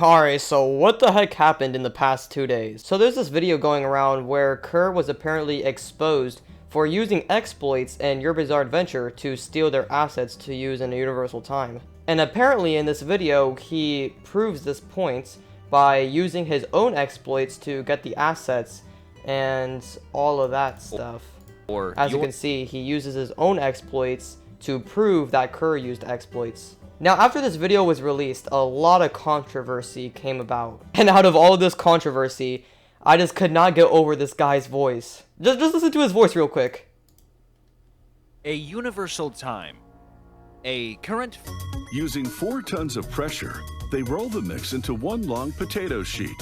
Alright, so what the heck happened in the past 2 days? So there's this video going around where Kerr was apparently exposed for using exploits in Your Bizarre Adventure to steal their assets to use in a universal time. And apparently in this video, he proves this point by using his own exploits to get the assets and all of that stuff. As you can see, he uses his own exploits to prove that Kerr used exploits. Now, after this video was released, a lot of controversy came about. And out of all of this controversy, I just could not get over this guy's voice. Just listen to his voice real quick. A universal time. A current... Using 4 tons of pressure, they roll the mix into one long potato sheet.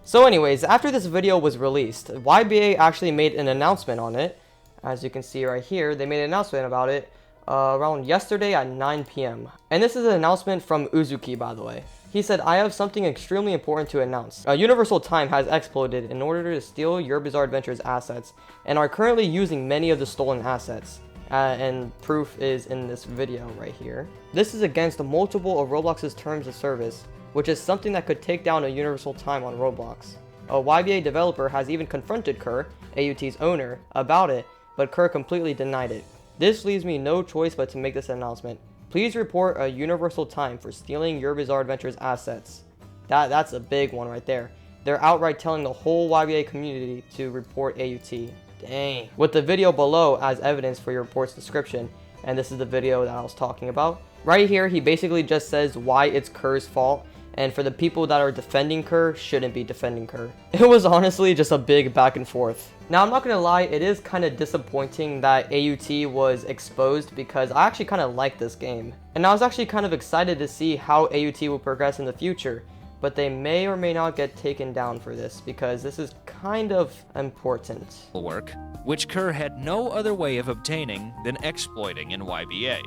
So anyways, after this video was released, YBA actually made an announcement on it. As you can see right here, they made an announcement about it around yesterday at 9 p.m. And this is an announcement from Uzuki, by the way. He said, "I have something extremely important to announce. Universal Time has exploded in order to steal Your Bizarre Adventure's assets and are currently using many of the stolen assets. And proof is in this video right here. This is against multiple of Roblox's terms of service, which is something that could take down a Universal Time on Roblox. A YBA developer has even confronted Kerr, AUT's owner, about it, but Kerr completely denied it. This leaves me no choice but to make this announcement. Please report a universal time for stealing Your Bizarre Adventure's assets." That's a big one right there. They're outright telling the whole YBA community to report AUT. Dang. With the video below as evidence for your report's description, and this is the video that I was talking about. Right here, he basically just says why it's Kerr's fault, and for the people that are defending Kerr, shouldn't be defending Kerr. It was honestly just a big back and forth. Now, I'm not gonna lie, it is kind of disappointing that AUT was exposed because I actually kind of like this game. And I was actually kind of excited to see how AUT will progress in the future, but they may or may not get taken down for this because this is kind of important. Work, which Kerr had no other way of obtaining than exploiting in YBA.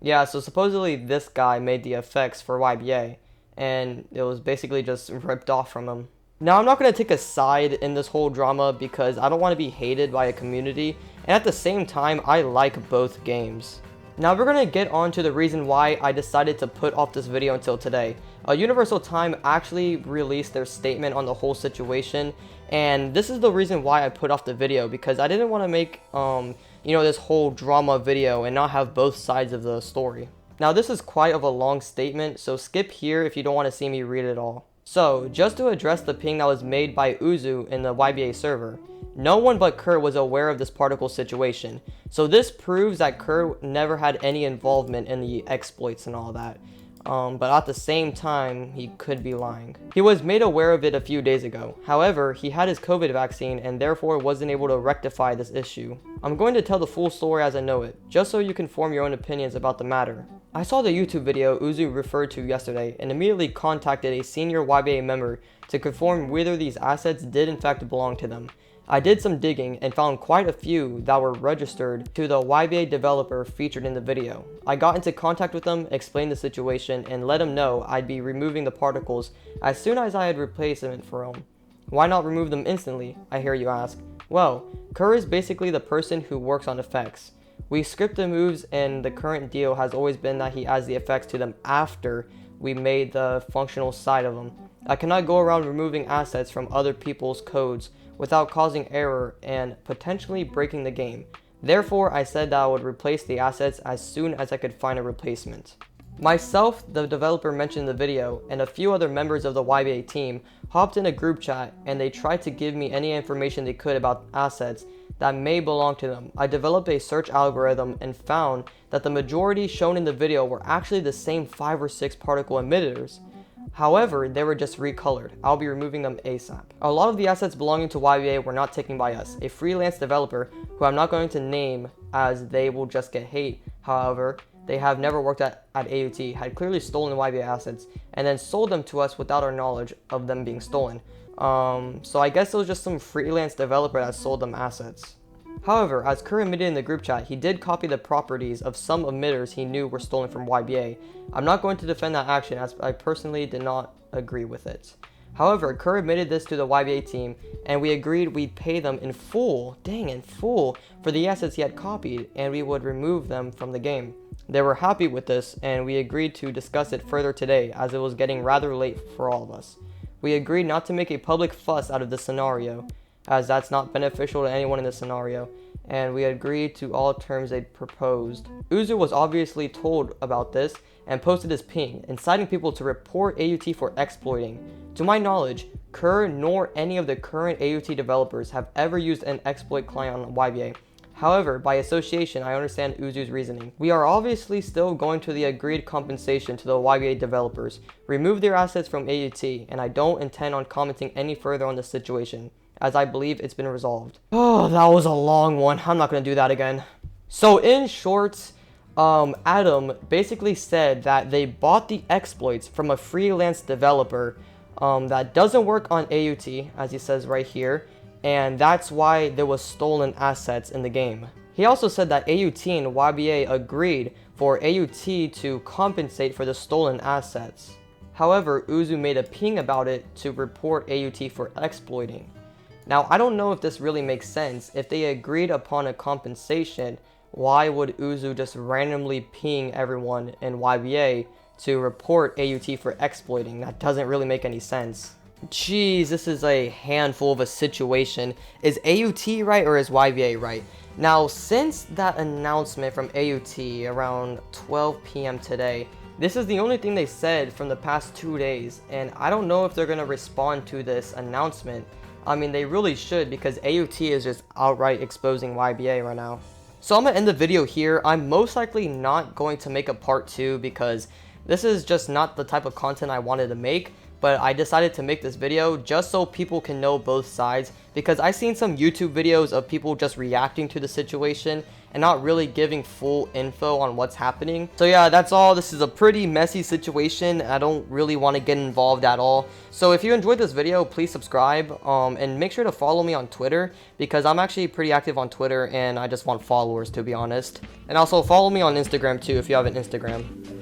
Yeah, so supposedly this guy made the effects for YBA, and it was basically just ripped off from him. Now, I'm not going to take a side in this whole drama because I don't want to be hated by a community, and at the same time, I like both games. Now, we're going to get on to the reason why I decided to put off this video until today. Universal Time actually released their statement on the whole situation, and this is the reason why I put off the video, because I didn't want to make, this whole drama video and not have both sides of the story. Now, this is quite of a long statement, so skip here if you don't want to see me read it all. So, just to address the ping that was made by Uzu in the YBA server, no one but Kerr was aware of this particle situation, so this proves that Kerr never had any involvement in the exploits and all that. But at the same time, he could be lying. He was made aware of it a few days ago. However, he had his COVID vaccine and therefore wasn't able to rectify this issue. I'm going to tell the full story as I know it, just so you can form your own opinions about the matter. I saw the YouTube video Uzu referred to yesterday and immediately contacted a senior YBA member to confirm whether these assets did in fact belong to them. I did some digging and found quite a few that were registered to the YBA developer featured in the video. I got into contact with them, explained the situation, and let them know I'd be removing the particles as soon as I had replacement for them. Why not remove them instantly, I hear you ask? Well, Kerr is basically the person who works on effects. We script the moves, and the current deal has always been that he adds the effects to them after we made the functional side of them. I cannot go around removing assets from other people's codes without causing error and potentially breaking the game. Therefore, I said that I would replace the assets as soon as I could find a replacement. Myself, the developer mentioned in the video, and a few other members of the YBA team hopped in a group chat and they tried to give me any information they could about assets that may belong to them. I developed a search algorithm and found that the majority shown in the video were actually the same 5 or 6 particle emitters. However, they were just recolored. I'll be removing them ASAP. A lot of the assets belonging to YBA were not taken by us. A freelance developer, who I'm not going to name as they will just get hate, however, they have never worked at AUT, had clearly stolen YBA assets and then sold them to us without our knowledge of them being stolen. So I guess it was just some freelance developer that sold them assets. However, as Kerr admitted in the group chat, he did copy the properties of some emitters he knew were stolen from YBA. I'm not going to defend that action as I personally did not agree with it. However, Kerr admitted this to the YBA team, and we agreed we'd pay them in full, for the assets he had copied, and we would remove them from the game. They were happy with this, and we agreed to discuss it further today as it was getting rather late for all of us. We agreed not to make a public fuss out of this scenario, as that's not beneficial to anyone in this scenario, and we agreed to all terms they proposed. Uzu was obviously told about this and posted his ping, inciting people to report AUT for exploiting. To my knowledge, Kerr nor any of the current AUT developers have ever used an exploit client on YBA. However, by association, I understand Uzu's reasoning. We are obviously still going to the agreed compensation to the YBA developers, remove their assets from AUT, and I don't intend on commenting any further on this situation, as I believe it's been resolved. Oh, that was a long one. I'm not going to do that again. So in short, Adam basically said that they bought the exploits from a freelance developer that doesn't work on AUT, as he says right here, and that's why there was stolen assets in the game. He also said that AUT and YBA agreed for AUT to compensate for the stolen assets. However, Uzu made a ping about it to report AUT for exploiting. Now, I don't know if this really makes sense. If they agreed upon a compensation, why would Uzu just randomly ping everyone in YBA to report AUT for exploiting? That doesn't really make any sense. Jeez, this is a handful of a situation. Is AUT right or is YBA right? Now, since that announcement from AUT around 12 p.m. today, this is the only thing they said from the past 2 days, and I don't know if they're going to respond to this announcement. I mean, they really should, because AUT is just outright exposing YBA right now. So I'm going to end the video here. I'm most likely not going to make a part 2 because this is just not the type of content I wanted to make. But I decided to make this video just so people can know both sides, because I've seen some YouTube videos of people just reacting to the situation and not really giving full info on what's happening. So yeah, that's all. This is a pretty messy situation. I don't really want to get involved at all. So if you enjoyed this video, please subscribe and make sure to follow me on Twitter, because I'm actually pretty active on Twitter and I just want followers, to be honest. And also follow me on Instagram too if you have an Instagram.